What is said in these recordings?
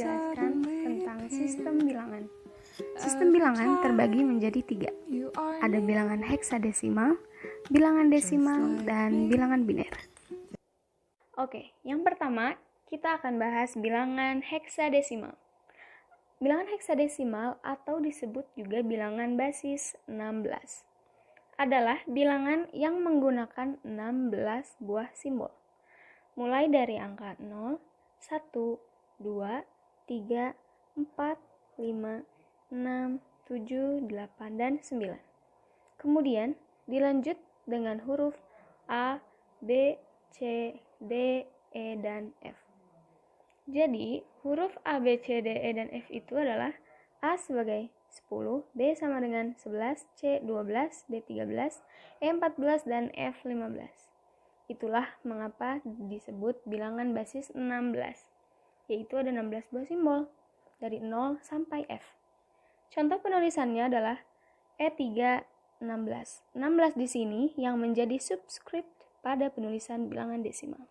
menjelaskan tentang sistem bilangan. Sistem bilangan terbagi menjadi 3. Ada bilangan heksadesimal, bilangan desimal, dan bilangan biner. Oke, yang pertama kita akan bahas bilangan heksadesimal. Bilangan heksadesimal atau disebut juga bilangan basis 16 adalah bilangan yang menggunakan 16 buah simbol. Mulai dari angka 0, 1, 2, 3, 4, 5, 6, 7, 8, dan 9. Kemudian dilanjut dengan huruf A, B, C, D, E, dan F. Jadi, huruf A, B, C, D, E, dan F itu adalah A sebagai 10, B sama dengan 11, C 12, D 13, E 14, dan F 15. Itulah mengapa disebut bilangan basis 16, yaitu ada 16 buah simbol, dari 0 sampai F. Contoh penulisannya adalah E3, 16. 16 di sini yang menjadi subscript pada penulisan bilangan desimal.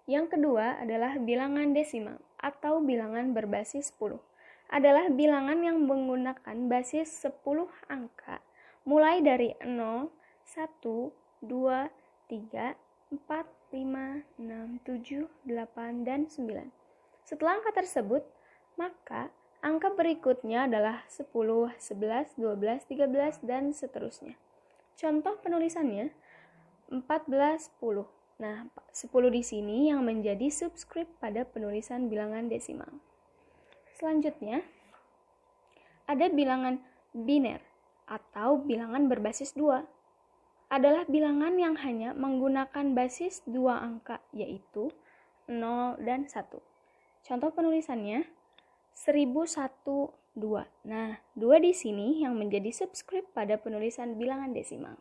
Yang kedua adalah bilangan desimal atau bilangan berbasis 10. Adalah bilangan yang menggunakan basis 10 angka mulai dari 0, 1, 2, 3, 4, 5, 6, 7, 8, dan 9. Setelah angka tersebut, maka angka berikutnya adalah 10, 11, 12, 13, dan seterusnya. Contoh penulisannya 14, 10. Nah, 10 di sini yang menjadi subscript pada penulisan bilangan desimal. Selanjutnya, ada bilangan biner atau bilangan berbasis 2. Adalah bilangan yang hanya menggunakan basis 2 angka, yaitu 0 dan 1. Contoh penulisannya 1001, 2. Nah, 2 di sini yang menjadi subscript pada penulisan bilangan desimal.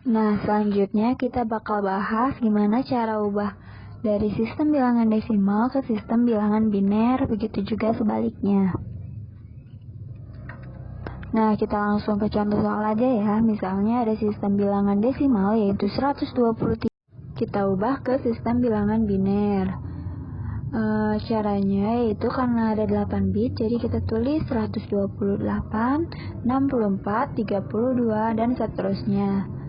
Nah, selanjutnya kita bakal bahas gimana cara ubah dari sistem bilangan desimal ke sistem bilangan biner, begitu juga sebaliknya. Nah, kita langsung ke contoh soal aja ya. Misalnya ada sistem bilangan desimal yaitu 123. Kita ubah ke sistem bilangan biner. Caranya yaitu karena ada 8 bit, jadi kita tulis 128, 64, 32, dan seterusnya.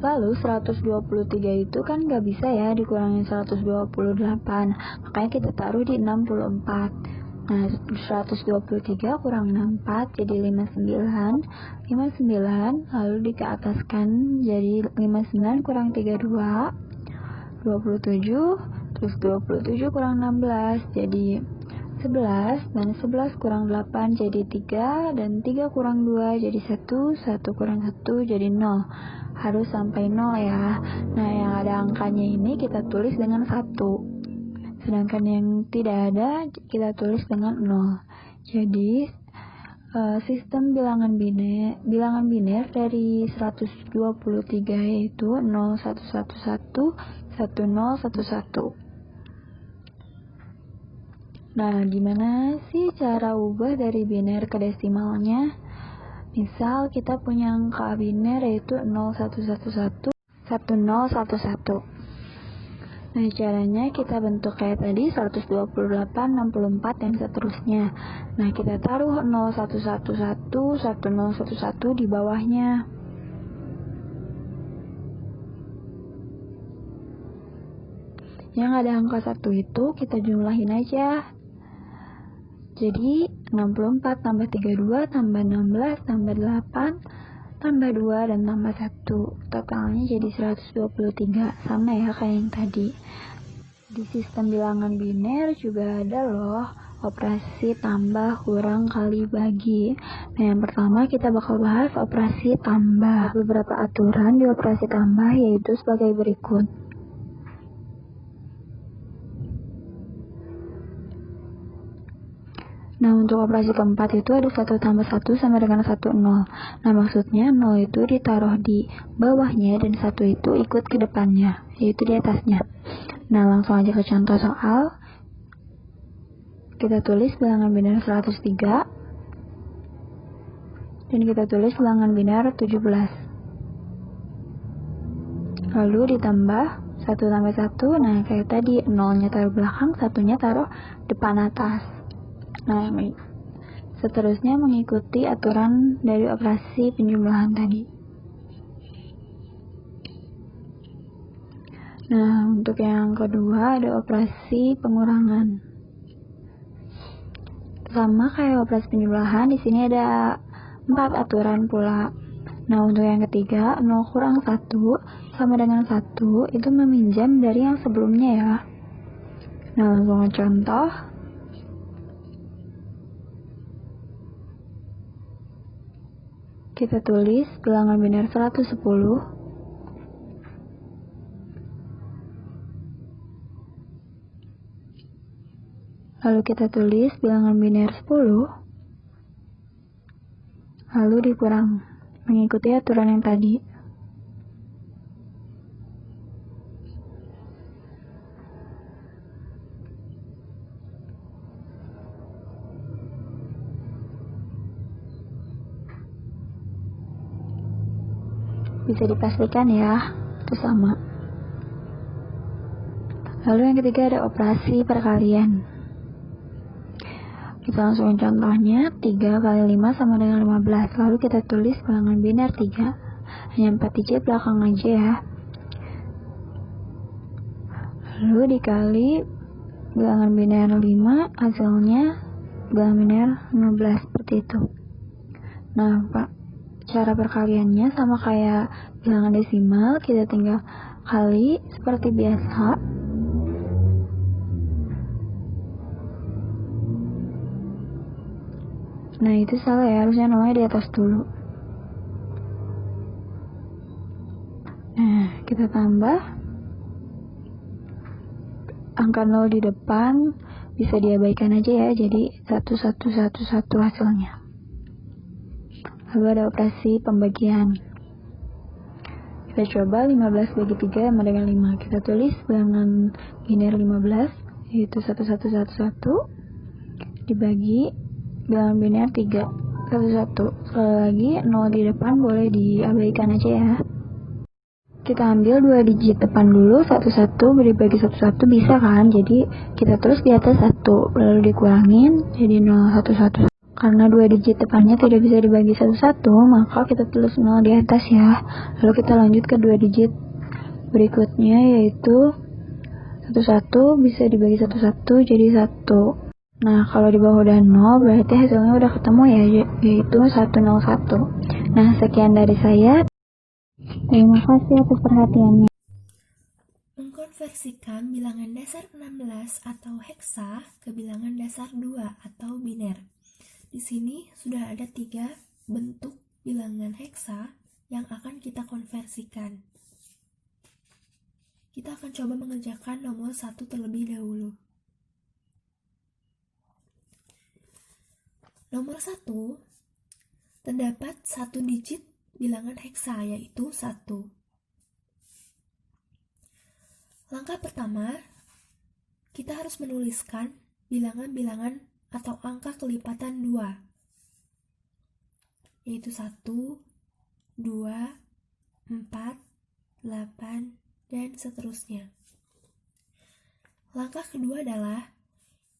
Lalu 123 itu kan gak bisa ya dikurangin 128, makanya kita taruh di 64. Nah, 123 kurang 64 jadi 59, 59 lalu dikeataskan jadi 59 kurang 32, 27, terus 27 kurang 16 jadi 11, dan 11 kurang 8 jadi 3, dan 3 kurang 2 jadi 1, 1 kurang 1 jadi 0. Harus sampai 0 ya. Nah, yang ada angkanya ini kita tulis dengan 1. Sedangkan yang tidak ada kita tulis dengan 0. Jadi, sistem bilangan biner dari 123 yaitu 0111, 1011. Nah, gimana sih cara ubah dari biner ke desimalnya? Misal kita punya angka biner yaitu 0111, 1011. Nah, caranya kita bentuk kayak tadi 128, 64, dan seterusnya. Nah, kita taruh 0111, 1011 di bawahnya. Yang ada angka 1 itu kita jumlahin aja. Jadi 64 tambah 32 tambah 16 tambah 8 tambah 2 dan tambah 1. Totalnya jadi 123. Sama ya kayak yang tadi. Di sistem bilangan biner juga ada loh operasi tambah, kurang, kali, bagi. Nah, yang pertama kita bakal bahas operasi tambah. Ada beberapa aturan di operasi tambah yaitu sebagai berikut. Nah, untuk operasi keempat itu ada 1 tambah 1 sama dengan 1, 0. Nah, maksudnya 0 itu ditaruh di bawahnya dan 1 itu ikut ke depannya, yaitu di atasnya. Nah, langsung aja ke contoh soal. Kita tulis bilangan biner 103 dan kita tulis bilangan biner 17. Lalu ditambah 1 tambah 1, nah kayak tadi 0-nya taruh belakang, 1-nya taruh depan atas. Nah, seterusnya mengikuti aturan dari operasi penjumlahan tadi. Nah, untuk yang kedua ada operasi pengurangan. Sama kayak operasi penjumlahan, di sini ada 4 aturan pula. Nah, untuk yang ketiga, 0 kurang 1 sama dengan 1 itu meminjam dari yang sebelumnya ya. Nah, langsung contoh. Kita tulis bilangan biner 110. Lalu kita tulis bilangan biner 10. Lalu dikurang, mengikuti aturan yang tadi. Bisa dipastikan ya, itu sama. Lalu yang ketiga ada operasi perkalian. Kita langsung contohnya, 3 kali 5 sama dengan 15. Lalu kita tulis bilangan biner 3. Hanya 4 digit belakang aja ya. Lalu dikali bilangan biner 5, hasilnya bilangan biner 15, seperti itu. Nah, cara perkaliannya sama kayak bilangan desimal, kita tinggal kali seperti biasa. Nah, itu salah ya, harusnya nolnya di atas dulu. Nah, kita tambah angka 0 di depan, bisa diabaikan aja ya, jadi 1111 hasilnya. Lalu ada operasi pembagian. Kita coba 15 bagi 3 sama dengan 5. Kita tulis bilangan biner 15, yaitu 1111 dibagi bilangan biner 3, 11. Sekali lagi 0 di depan boleh diabaikan aja ya. Kita ambil 2 digit depan dulu, 11 dibagi 11 bisa kan, jadi kita tulis di atas 1, lalu dikurangin jadi 011. Karena 2 digit depannya tidak bisa dibagi 11, maka kita tulis 0 di atas ya. Lalu kita lanjut ke 2 digit berikutnya, yaitu 11 bisa dibagi 11 jadi 1. Nah, kalau di bawah udah 0 berarti hasilnya udah ketemu ya, yaitu 101. Nah, sekian dari saya. Terima kasih atas perhatiannya. Mengkonversikan bilangan dasar 16 atau heksa ke bilangan dasar 2 atau biner. Di sini sudah ada 3 bentuk bilangan heksa yang akan kita konversikan. Kita akan coba mengerjakan nomor 1 terlebih dahulu. Nomor 1, terdapat 1 digit bilangan heksa, yaitu 1. Langkah pertama, kita harus menuliskan bilangan-bilangan atau angka kelipatan 2, yaitu 1, 2, 4, 8, dan seterusnya. Langkah kedua adalah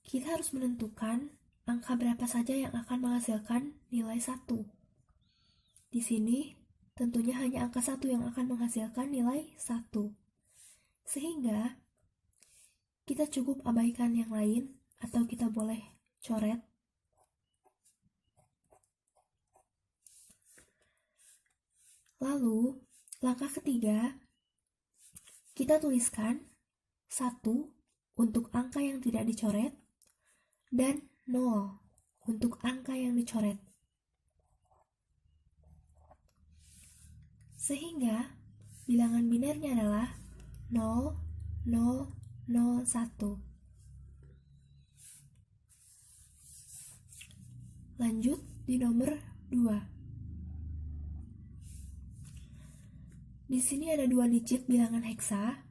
kita harus menentukan angka berapa saja yang akan menghasilkan nilai 1. Di sini tentunya hanya angka 1 yang akan menghasilkan nilai 1. Sehingga kita cukup abaikan yang lain atau kita boleh coret. Lalu, langkah ketiga, kita tuliskan 1 untuk angka yang tidak dicoret dan 0 untuk angka yang dicoret. Sehingga bilangan binernya adalah 0, 0, 0, 1. Lanjut di nomor 2. Di sini ada 2 digit bilangan heksa,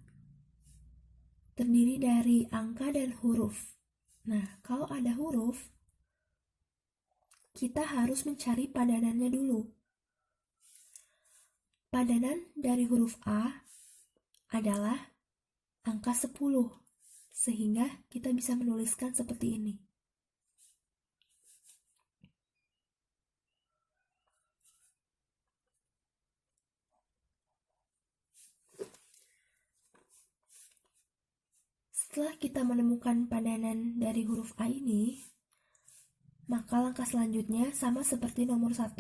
terdiri dari angka dan huruf. Nah, kalau ada huruf, kita harus mencari padanannya dulu. Padanan dari huruf A adalah angka 10, sehingga kita bisa menuliskan seperti ini. Setelah kita menemukan padanan dari huruf A ini, maka langkah selanjutnya sama seperti nomor 1.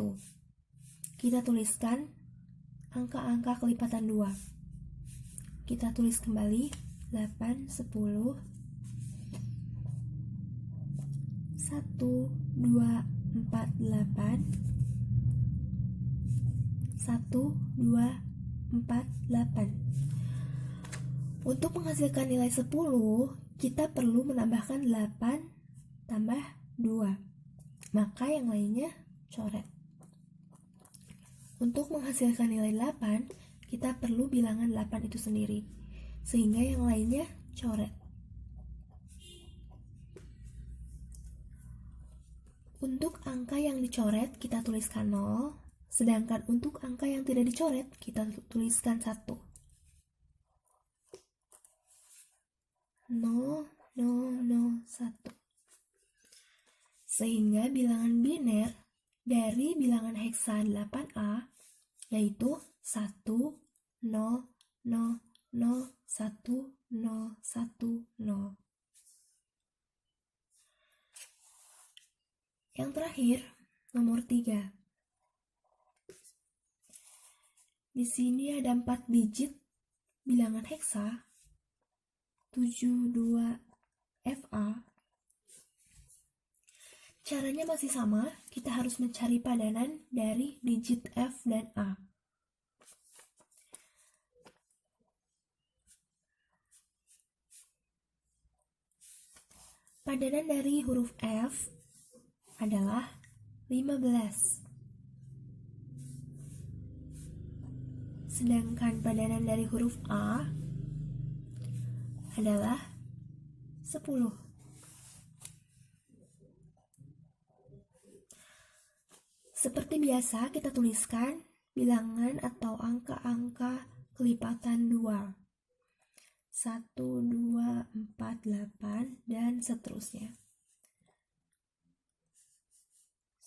Kita tuliskan angka-angka kelipatan 2. Kita tulis kembali 8, 10, 1, 2, 4, 8, 1, 2, 4, 8. Untuk menghasilkan nilai 10, kita perlu menambahkan 8 tambah 2. Maka yang lainnya coret. Untuk menghasilkan nilai 8, kita perlu bilangan 8 itu sendiri. Sehingga yang lainnya coret. Untuk angka yang dicoret, kita tuliskan 0. Sedangkan untuk angka yang tidak dicoret, kita tuliskan 1. 0, 0, 0, 1. Sehingga bilangan biner dari bilangan heksa 8A yaitu 1, 0, 0, 0, 1, 0, 1, 0. Yang terakhir, nomor 3. Di sini ada 4 digit bilangan heksa 72FA. Caranya masih sama, kita harus mencari padanan dari digit F dan A. Padanan dari huruf F adalah 15. Sedangkan padanan dari huruf A adalah 10. Seperti biasa, kita tuliskan bilangan atau angka-angka kelipatan 2. 1, 2, 4, 8, dan seterusnya.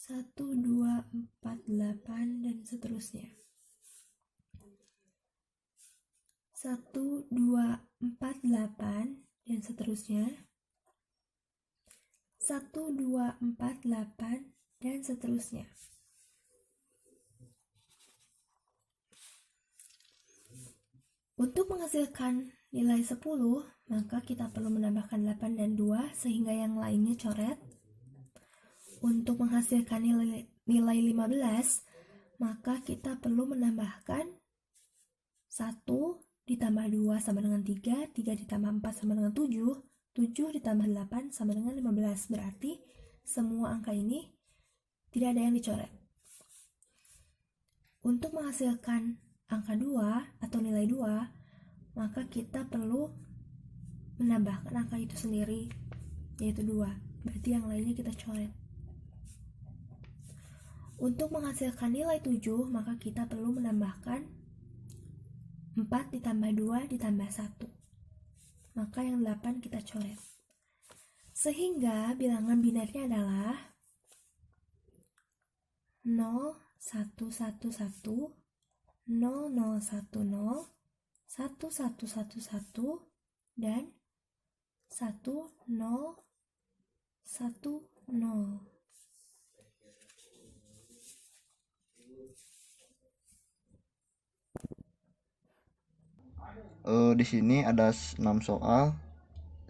1, 2, 4, 8, dan seterusnya. 1, 2, 4, 8, dan seterusnya. 1, 2, 4, 8, dan seterusnya. Untuk menghasilkan nilai 10, maka kita perlu menambahkan 8 dan 2 sehingga yang lainnya coret. Untuk menghasilkan nilai 15, maka kita perlu menambahkan 1 ditambah 2 sama dengan 3, 3 ditambah 4 sama dengan 7, 7 ditambah 8 sama dengan 15. Berarti semua angka ini tidak ada yang dicoret. Untuk menghasilkan angka 2 atau nilai 2, maka kita perlu menambahkan angka itu sendiri, yaitu 2. Berarti yang lainnya kita coret. Untuk menghasilkan nilai 7, maka kita perlu menambahkan 4 ditambah 2 ditambah 1. Maka yang 8 kita coret. Sehingga bilangan binernya adalah 0, 1, 1, 1, 0, 0, 1, 0, 1, 1, 1, 1, dan 1, 0, 1, 0. Di sini ada 6 soal.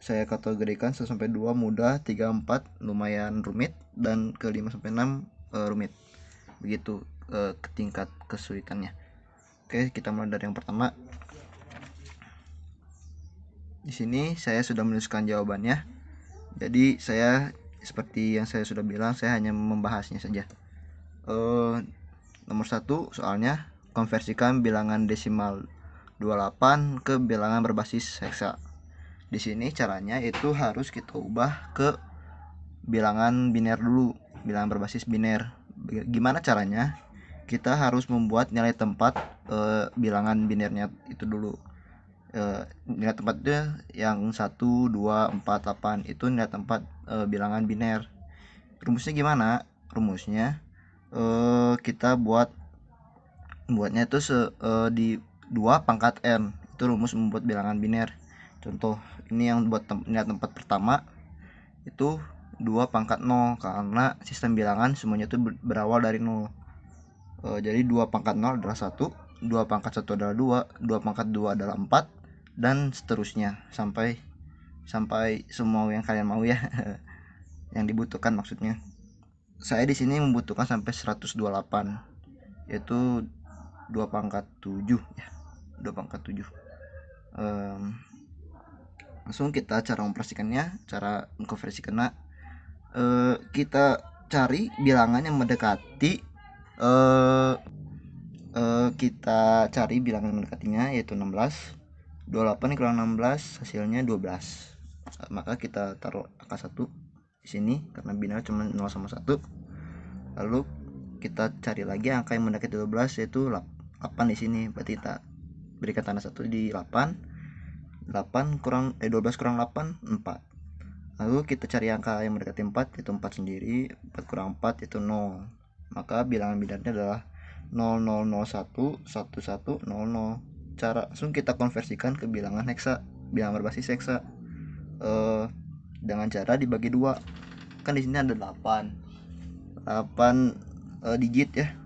Saya kategorikan 1 sampai 2 mudah, 3 4 lumayan rumit, dan ke 5 sampai 6 rumit. Begitu ke tingkat kesulitannya. Oke, kita mulai dari yang pertama. Di sini saya sudah menuliskan jawabannya. Jadi saya seperti yang saya sudah bilang, saya hanya membahasnya saja. Nomor 1 soalnya, konversikan bilangan desimal 28 ke bilangan berbasis heksa. Di sini caranya itu harus kita ubah ke bilangan biner dulu, bilangan berbasis biner. Gimana caranya? Kita harus membuat nilai tempat bilangan binernya itu dulu. nilai tempatnya yang 1, 2, 4, 8 itu nilai tempat bilangan biner. Rumusnya gimana? Rumusnya kita buatnya itu di 2 pangkat n. Itu rumus membuat bilangan biner. Contoh ini yang buat nilai tempat pertama itu 2 pangkat 0 karena sistem bilangan semuanya itu berawal dari 0. Jadi 2 pangkat 0 adalah 1, 2 pangkat 1 adalah 2, 2 pangkat 2 adalah 4, dan seterusnya sampai semua yang kalian mau ya. Yang dibutuhkan maksudnya. Saya di sini membutuhkan sampai 128, yaitu 2 pangkat 7 ya. 2 pangkat 7. Langsung kita cara mengoperasikannya, cara mengkonversikannya. Kita cari bilangan yang mendekati kita cari bilangan mendekatinya, yaitu 16. 28 kurang 16 hasilnya 12. Maka kita taruh angka 1 di sini karena biner cuma 0 sama 1. Lalu kita cari lagi angka yang mendekati 12, yaitu 8 di sini. Berarti kita berikan tanda 1 di 8. 12 kurang 8, 4. Lalu kita cari angka yang mendekati 4, yaitu 4 sendiri. 4 kurang 4 itu 0. Maka bilangan binernya adalah 0001 1100. Cara langsung kita konversikan ke bilangan heksa, bilangan berbasis heksa, dengan cara dibagi 2. Kan di sini ada 8 digit ya.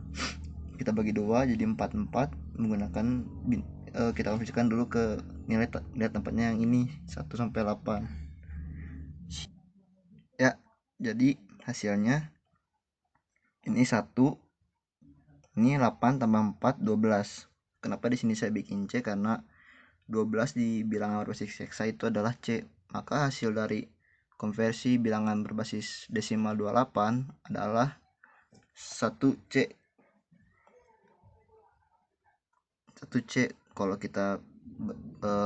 Kita bagi 2 jadi 44 menggunakan kita konversikan dulu ke nilai tempatnya yang ini 1 sampai 8. Ya, jadi hasilnya ini 1, ini 8 tambah 4 12. Kenapa di sini saya bikin C? Karena 12 di bilangan berbasis heksa itu adalah C. Maka hasil dari konversi bilangan berbasis desimal 28 adalah 1C. 1C kalau kita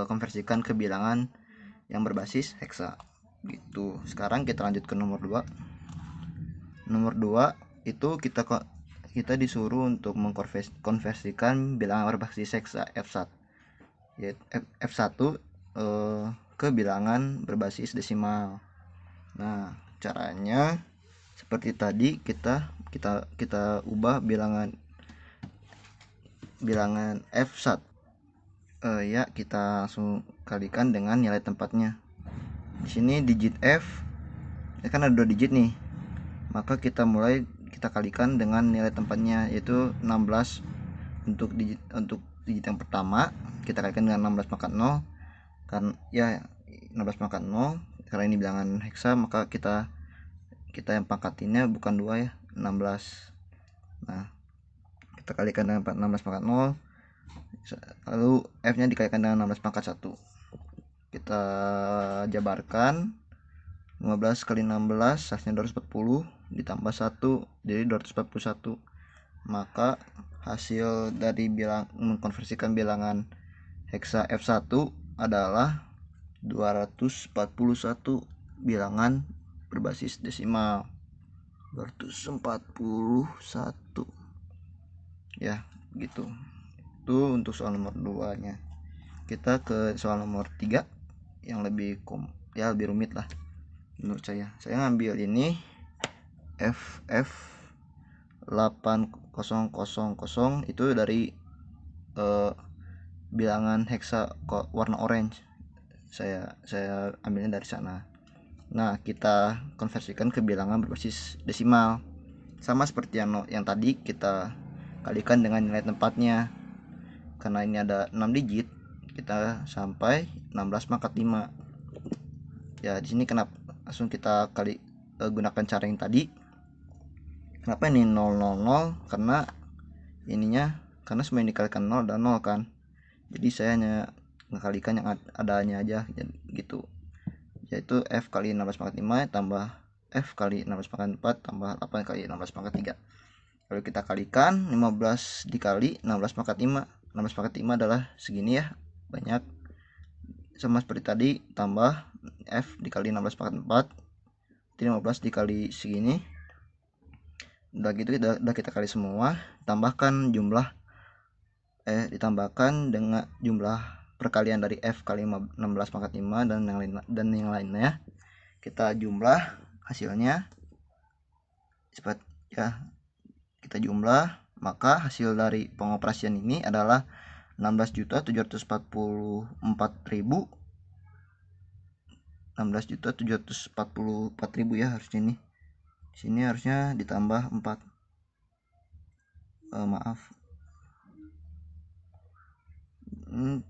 konversikan ke bilangan yang berbasis heksa gitu. Sekarang kita lanjut ke nomor 2. Nomor 2 itu kita disuruh untuk mengkonversikan bilangan berbasis heksa F1 ke bilangan berbasis desimal. Nah, caranya seperti tadi, kita ubah bilangan F1 ya, kita langsung kalikan dengan nilai tempatnya. Di sini digit F ya kan ada 2 digit nih, maka kita kalikan dengan nilai tempatnya, yaitu 16. Untuk digit yang pertama kita kalikan dengan 16 pangkat 0 kan ya, 16 pangkat 0 karena ini bilangan heksa, maka kita yang pangkatinnya bukan 2 ya, 16. Nah, kita kalikan dengan 16 pangkat 0, lalu F nya dikalikan dengan 16 pangkat 1. Kita jabarkan 15 kali 16 hasilnya 240 ditambah 1 jadi 241. Maka hasil dari mengkonversikan bilangan heksa F1 adalah 241 bilangan berbasis desimal. 241 ya, gitu. Itu untuk soal nomor 2 nya. Kita ke soal nomor 3 yang lebih rumit lah menurut saya. Saya ngambil ini FF 8000 itu dari bilangan heksa warna orange. Saya ambilnya dari sana. Nah, kita konversikan ke bilangan berbasis desimal. Sama seperti yang tadi, kita kalikan dengan nilai tempatnya. Karena ini ada 6 digit, kita sampai 16 pangkat 5. Ya, di sini kenapa langsung kita gunakan cara yang tadi. Kenapa ini 000? Karena semua yang dikalikan 0 dan 0 kan. Jadi saya hanya mengkalikan yang adanya aja gitu. Yaitu F kali 16 pangkat 5 tambah F kali 16 pangkat 4 tambah 8 kali 16 pangkat 3. Lalu kita kalikan 15 dikali 16 pangkat 5. 16 pangkat 5 adalah segini ya, banyak. Sama seperti tadi, tambah F dikali 16 pangkat 4. 15 dikali segini. Udah gitu udah kita kali semua, ditambahkan dengan jumlah perkalian dari F kali 16 pangkat 5 dan yang lainnya. Kita jumlah hasilnya cepat ya, kita jumlah, maka hasil dari pengoperasian ini adalah 16.744.000 16.744.000 ya harusnya nih. Sini harusnya ditambah 4. Maaf. 8.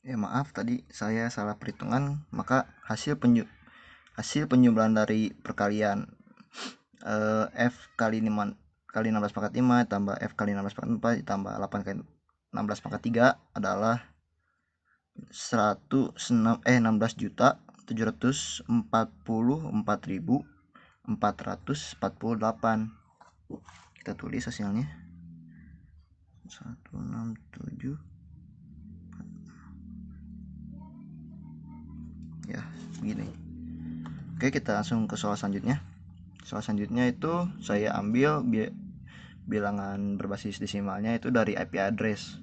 Maaf tadi saya salah perhitungan, maka hasil penjumlahan dari perkalian F kali 16 pangkat 5 tambah F kali 16 pangkat 4 ditambah 8 kali 16 pangkat 3 adalah 16.744.448. Kita tulis hasilnya 167 ya begini. Oke, kita langsung ke soal selanjutnya. Soal selanjutnya itu saya ambil bilangan berbasis desimalnya itu dari IP address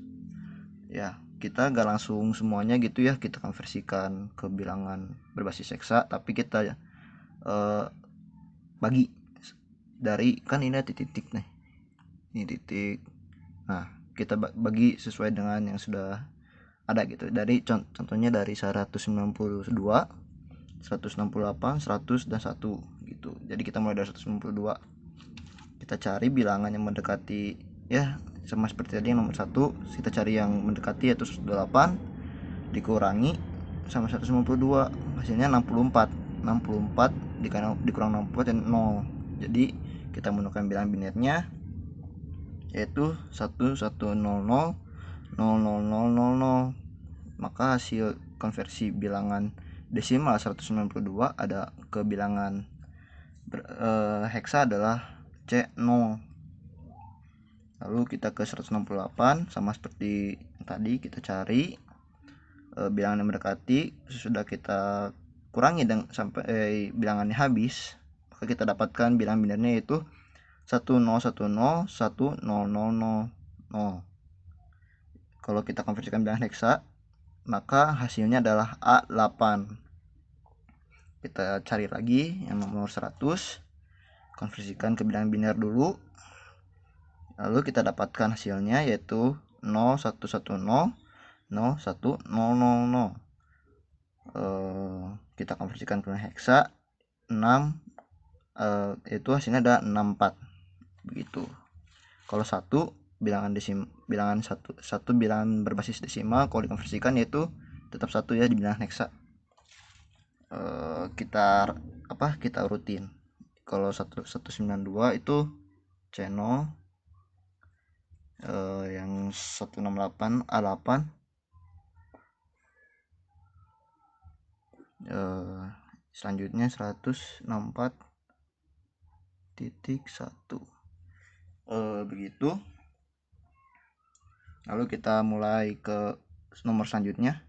ya. Kita gak langsung semuanya gitu ya kita konversikan ke bilangan berbasis heksa, tapi kita bagi dari, kan ini titik nih, ini titik. Nah, kita bagi sesuai dengan yang sudah ada gitu. Dari contohnya dari 192, 168, 100 dan 1 gitu. Jadi kita mulai dari 192. Kita cari bilangan yang mendekati ya, sama seperti tadi yang nomor 1, kita cari yang mendekati yaitu 108 dikurangi sama 192, hasilnya 64. 64 dikurang 64 dan 0. Jadi kita menemukan bilangan binernya yaitu 11000000. Maka hasil konversi bilangan desimal 192 ada ke bilangan heksa adalah C0. Lalu kita ke 168, sama seperti tadi kita cari bilangan yang mendekati. Sesudah kita kurangi dan sampai bilangannya habis, maka kita dapatkan bilangan binernya yaitu 10101000. Kalau kita konversikan bilangan heksa, maka hasilnya adalah A8. Kita cari lagi yang nomor 100, konversikan ke bilangan biner dulu, lalu kita dapatkan hasilnya yaitu 0110 01000. Kita konversikan ke bilangan heksa 6, itu hasilnya ada 64 begitu. Kalau bilangan berbasis desimal kalau dikonversikan yaitu tetap 1 ya di bilangan heksa. Kita urutin. Kalau 192 itu C0, yang 168 A8, selanjutnya 164.1 begitu. Lalu kita mulai ke nomor selanjutnya.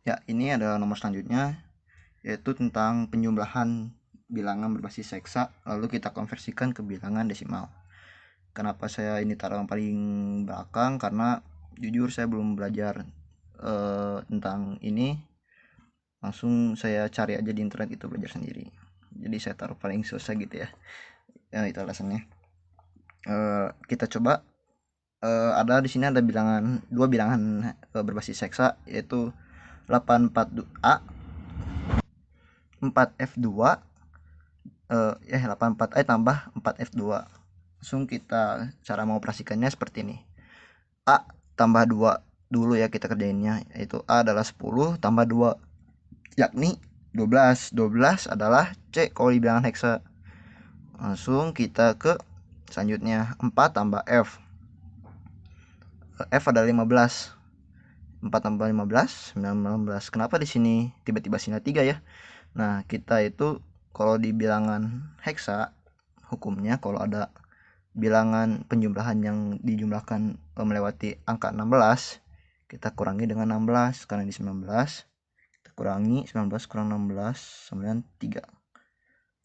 Ya, ini adalah nomor selanjutnya, yaitu tentang penjumlahan bilangan berbasis heksa lalu kita konversikan ke bilangan desimal. Kenapa saya ini taruh yang paling belakang? Karena jujur saya belum belajar tentang ini, langsung saya cari aja di internet, itu belajar sendiri. Jadi saya taruh paling susah gitu ya. Itu alasannya. Kita coba ada di sini ada dua bilangan berbasis heksa yaitu 84A 4F2 84A tambah 4F2. Langsung kita cara mengoperasikannya seperti ini. A tambah 2 dulu ya kita kerjainnya, yaitu A adalah 10 tambah 2 yakni 12. 12 adalah C kalau di bilangan heksa. Langsung kita ke selanjutnya 4 tambah F. F adalah 15. 4 tambah 15 19. Kenapa di sini tiba-tiba sini 3 ya? Nah, kita itu kalau di bilangan heksa hukumnya kalau ada bilangan penjumlahan yang dijumlahkan melewati angka 16, kita kurangi dengan 16 karena di 19. Kita kurangi 19 kurang 16 sama dengan 3.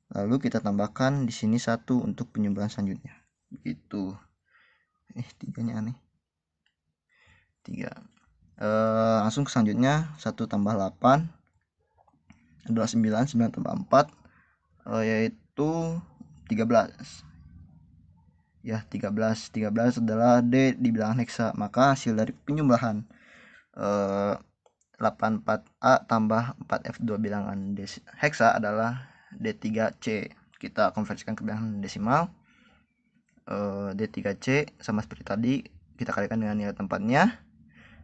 Lalu kita tambahkan di sini 1 untuk penjumlahan selanjutnya. Begitu. 3-nya aneh. 3. Langsung ke selanjutnya. 1 tambah 8 adalah 9. 9 tambah 4 yaitu 13. Ya, 13. 13 adalah D di bilangan heksa. Maka hasil dari penjumlahan 84A tambah 4F2 bilangan heksa adalah D3C. Kita konversikan ke bilangan desimal. D3C sama seperti tadi, kita kalikan dengan nilai tempatnya.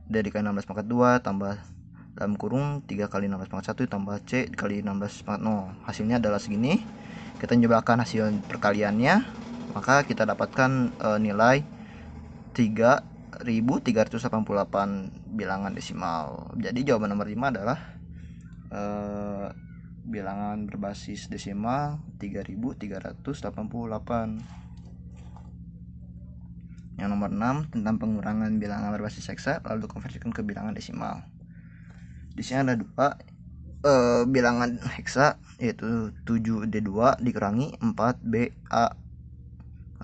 D dikali 16 pangkat 2 tambah dalam kurung 3 kali 16 pangkat 1 tambah C dikali 16 pangkat 0. Hasilnya adalah segini. Kita menjumlahkan hasil perkaliannya, maka kita dapatkan nilai 3388 bilangan desimal. Jadi jawaban nomor 5 adalah bilangan berbasis desimal 3388. Yang nomor 6 tentang pengurangan bilangan berbasis heksa lalu dikonversikan ke bilangan desimal. Di sini ada 2 bilangan heksa, yaitu 7D2 dikurangi 4BA.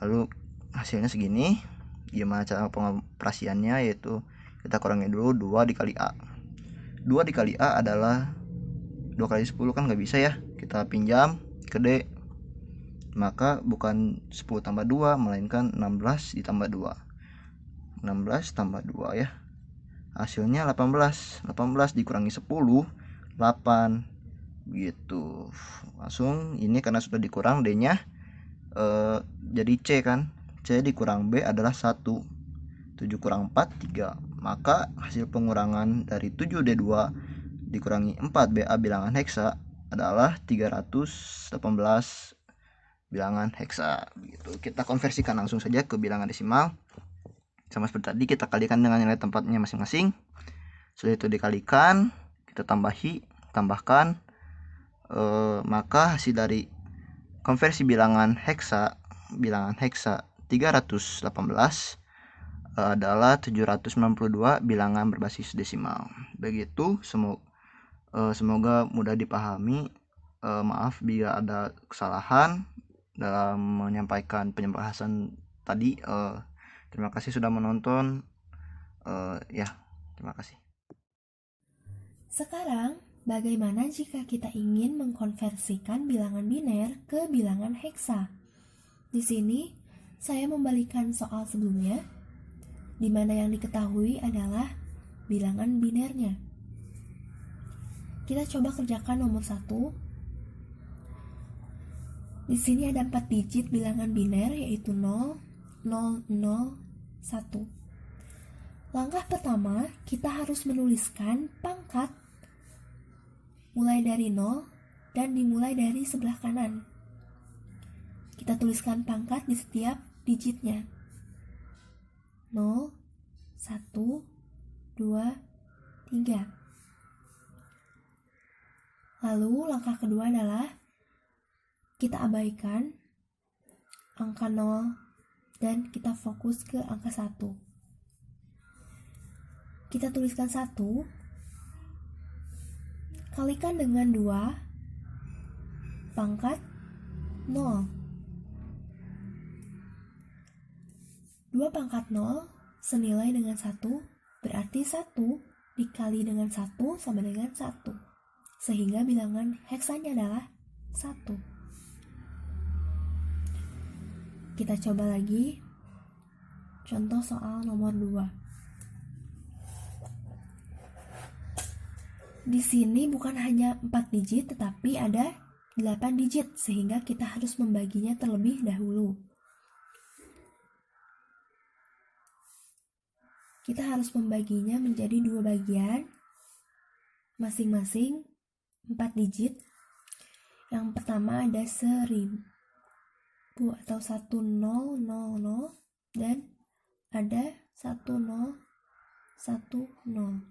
Lalu hasilnya segini. Gimana cara pengoperasiannya? Yaitu kita kurangi dulu 2 dikali A. 2 dikali A adalah 2 kali 10 kan nggak bisa ya, kita pinjam ke D. Maka bukan 10 tambah 2 melainkan 16 ditambah 2. 16 tambah 2 ya, hasilnya 18. 18 dikurangi 10 8 gitu. Langsung ini karena sudah dikurang D nya jadi C kan. C dikurang B adalah 1. 7 kurang 4 3. Maka hasil pengurangan dari 7D2 dikurangi 4BA bilangan heksa adalah 318 bilangan heksa. Begitu. Kita konversikan langsung saja ke bilangan desimal. Sama seperti tadi, kita kalikan dengan nilai tempatnya masing-masing. Setelah itu dikalikan, kita tambahkan, maka hasil dari konversi bilangan heksa 318 adalah 792 bilangan berbasis desimal. Begitu, semoga mudah dipahami. Maaf bila ada kesalahan dalam menyampaikan penjelasan tadi. Terima kasih sudah menonton. Terima kasih. Sekarang, bagaimana jika kita ingin mengkonversikan bilangan biner ke bilangan heksa? Di sini, saya membalikan soal sebelumnya, di mana yang diketahui adalah bilangan binernya. Kita coba kerjakan nomor 1. Di sini ada 4 digit bilangan biner, yaitu 0, 0, 0, 1. Langkah pertama, kita harus menuliskan pangkat mulai dari 0 dan dimulai dari sebelah kanan. Kita tuliskan pangkat di setiap digitnya. 0, 1, 2, 3. Lalu langkah kedua adalah kita abaikan angka 0 dan kita fokus ke angka 1. Kita tuliskan 1 kalikan dengan 2 pangkat 0. 2 pangkat 0 senilai dengan 1, berarti 1 dikali dengan 1 sama dengan 1. Sehingga bilangan heksanya adalah 1. Kita coba lagi contoh soal nomor 2. Di sini bukan hanya 4 digit tetapi ada 8 digit, sehingga kita harus membaginya terlebih dahulu. Kita harus membaginya menjadi 2 bagian, masing-masing 4 digit. Yang pertama ada 1000 atau 1000 dan ada 1010.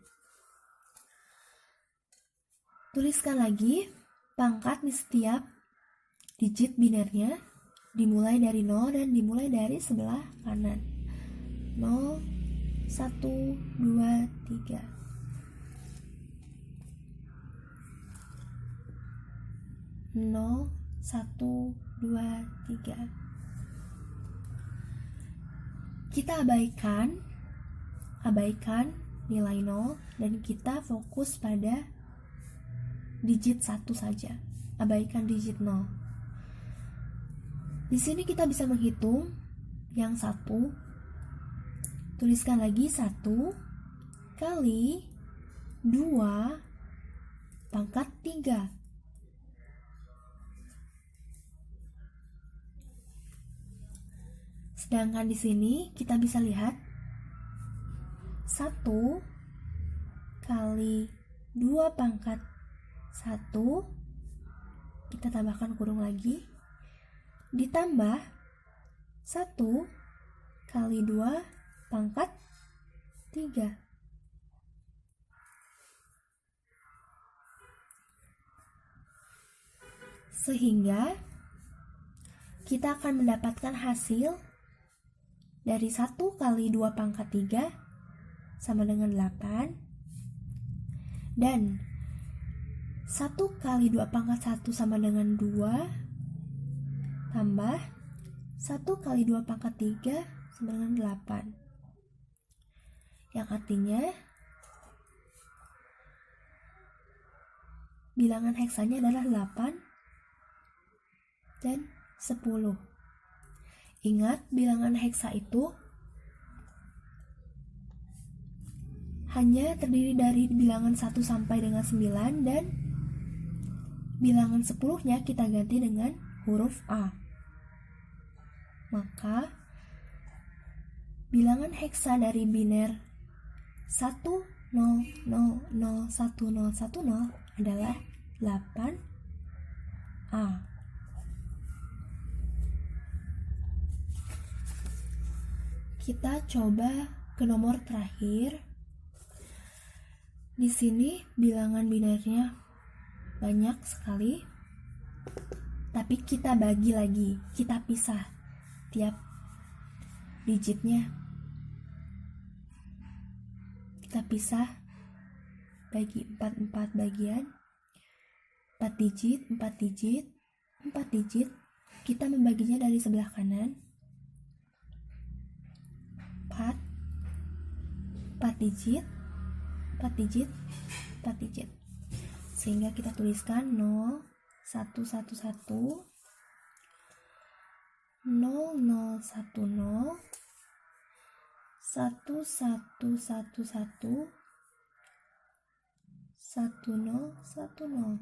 Tuliskan lagi pangkat di setiap digit binernya, dimulai dari 0 dan dimulai dari sebelah kanan. 0, 1, 2, 3. 0, 1, 2, 3. Kita abaikan nilai 0 dan kita fokus pada digit 1 saja. Abaikan digit 0. Di sini kita bisa menghitung yang 1. Tuliskan lagi 1 kali 2 pangkat 3. Sedangkan di sini kita bisa lihat 1 kali 2 pangkat 1, kita tambahkan kurung lagi, ditambah 1 kali 2 pangkat 3. Sehingga kita akan mendapatkan hasil dari 1 kali 2 pangkat 3 sama dengan 8, dan 1 kali 2 pangkat 1 sama dengan 2, tambah 1 kali 2 pangkat 3 sama dengan 8. Yang artinya bilangan heksanya adalah 8 dan 10. Ingat, bilangan heksa itu hanya terdiri dari bilangan 1 sampai dengan 9, dan bilangan 10-nya kita ganti dengan huruf A. Maka bilangan heksa dari biner 10001010 adalah 8A. Kita coba ke nomor terakhir. Di sini bilangan binernya banyak sekali, tapi kita bagi lagi, kita pisah tiap digitnya. Kita pisah bagi 4 bagian, 4 digit, 4 digit, 4 digit. Kita membaginya dari sebelah kanan. 4 digit, 4 digit, 4 digit. Sehingga kita tuliskan 0, 1, 1, 1, 0, 0, 1, 0, 1, 1, 1, 1, 1, 0, 1, 0.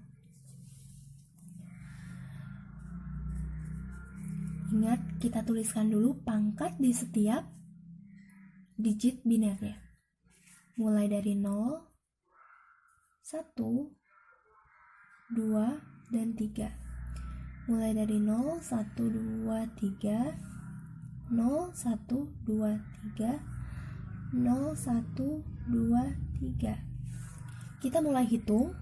Ingat, kita tuliskan dulu pangkat di setiap digit binernya. Mulai dari 0, 1, 2, dan 3. Mulai dari 0, 1, 2, 3, 0, 1, 2, 3, 0, 1, 2, 3. Kita mulai hitung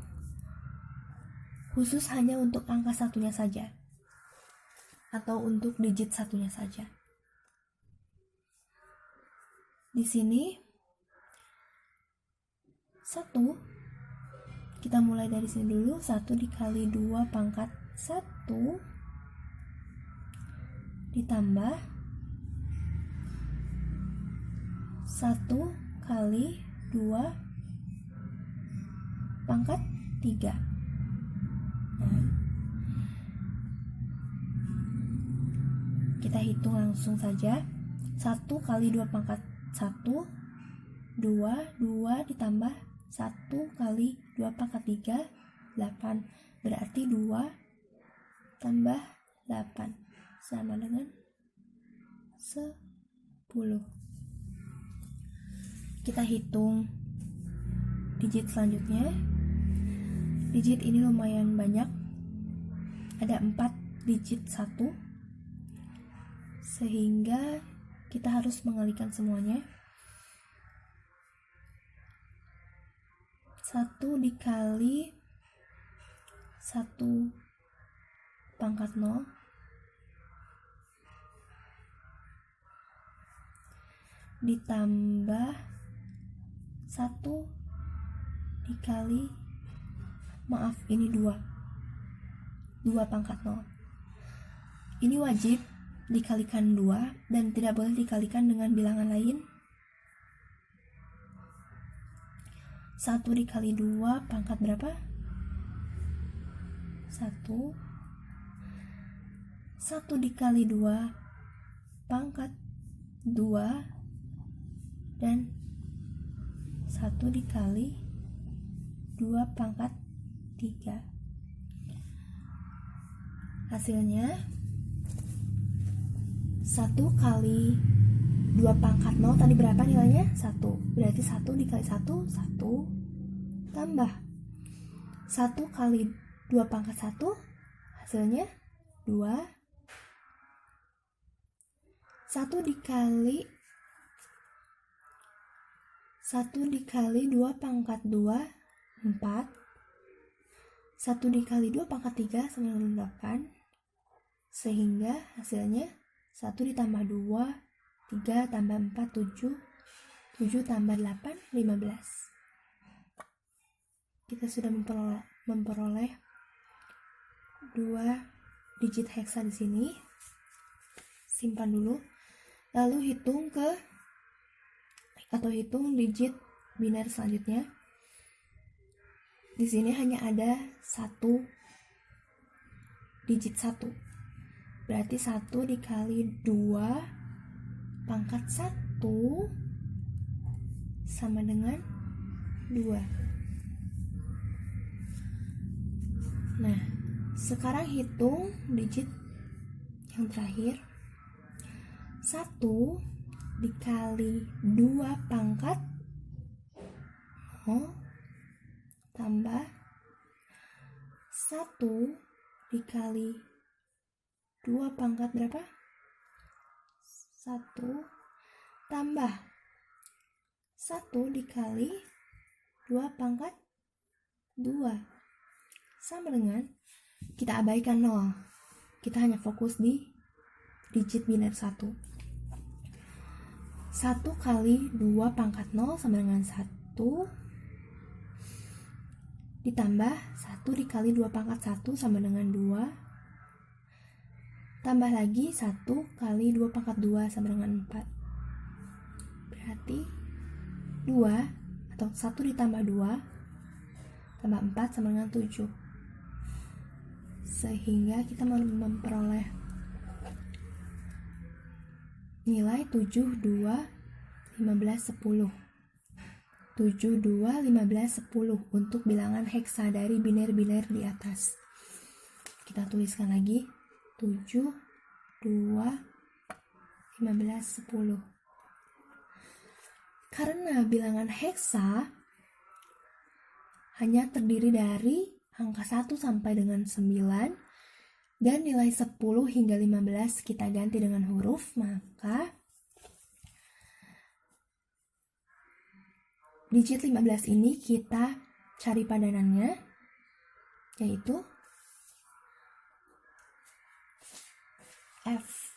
khusus hanya untuk angka satunya saja, atau untuk digit satunya saja. Di sini 1, kita mulai dari sini dulu. 1 dikali 2 pangkat 1 ditambah 1 kali 2 pangkat 3. Kita hitung langsung saja. 1 kali 2 pangkat 1, 2 ditambah 1 kali 2 pangkat 3, 8. Berarti 2 tambah 8 sama dengan 10. Kita hitung digit selanjutnya. Digit ini lumayan banyak, ada 4 digit 1, sehingga kita harus mengalihkan semuanya. 1 dikali 1 pangkat 0 ditambah 1 dikali, maaf, ini 2 pangkat 0. Ini wajib dikalikan 2 dan tidak boleh dikalikan dengan bilangan lain. 1 dikali 2 pangkat berapa? 1. 1 dikali 2 pangkat 2 dan 1 dikali 2 pangkat 3. Hasilnya 1 kali 2 pangkat 0 tadi berapa nilainya? 1. Berarti 1 dikali 1, 1 tambah 1 kali 2 pangkat 1 hasilnya 2. 1 dikali 2 pangkat 2 4. 1 dikali 2 pangkat 3 sama dengan 8. Sehingga hasilnya 1 ditambah 2 3 tambah 4 7. 7 tambah 8 15. Kita sudah memperoleh 2 digit heksa di sini. Simpan dulu. Lalu hitung digit biner selanjutnya. Di sini hanya ada 1 digit 1. Berarti 1 dikali 2 pangkat 1 sama dengan 2. Nah, sekarang hitung digit yang terakhir. 1 dikali 2 pangkat 0 tambah 1 dikali 2 pangkat berapa? 1 tambah 1 dikali 2 pangkat 2 sama dengan, kita abaikan 0. Kita hanya fokus di digit biner 1. 1 kali 2 pangkat 0 sama dengan 1 ditambah 1 dikali 2 pangkat 1 sama dengan 2 tambah lagi 1 kali 2 pangkat 2 sama dengan 4. Berarti 2 atau 1 ditambah 2 tambah 4 sama dengan 7. Sehingga kita memperoleh nilai 7, 2, 15, 10. 7, 2, 15, 10 untuk bilangan heksa dari biner-biner di atas. Kita tuliskan lagi 7, 2, 15, 10. Karena bilangan heksa hanya terdiri dari angka 1 sampai dengan 9 dan nilai 10 hingga 15 kita ganti dengan huruf, maka digit 15 ini kita cari padanannya, yaitu F.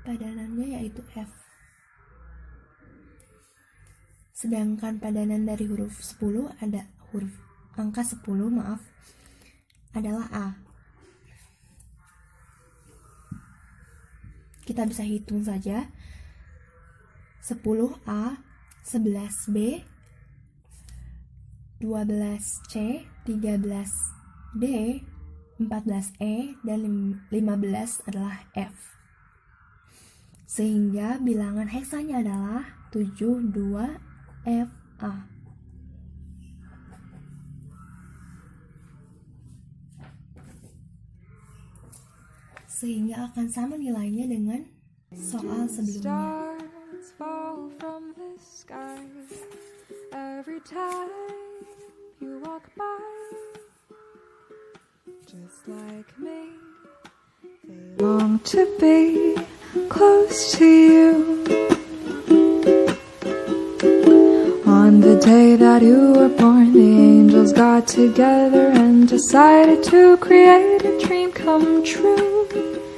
Padanannya yaitu F. Sedangkan padanan dari huruf 10 ada angka 10 adalah A. Kita bisa hitung saja. 10A, 11B, 12C, 13D, 14E, dan 15 adalah F. Sehingga bilangan heksanya adalah 72FA. Sehingga akan sama nilainya dengan soal sebelumnya. Fall from the sky every time you walk by, just like me. They long to be close to you. On the day that you were born, the angels got together and decided to create a dream come true.